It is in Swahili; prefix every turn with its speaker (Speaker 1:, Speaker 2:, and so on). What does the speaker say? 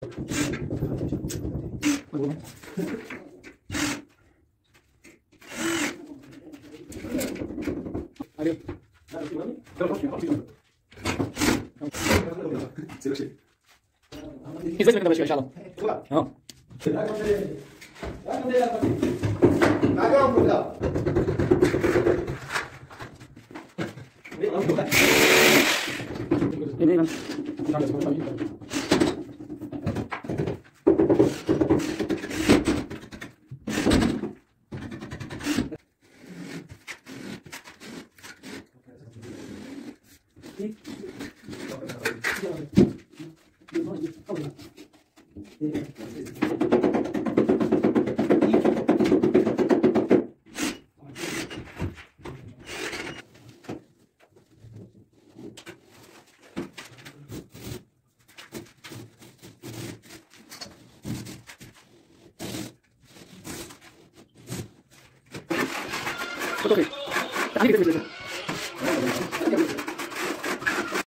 Speaker 1: Adiós. I co będę siadał? No. Nie wiem. Oke. Tadi kita bisa.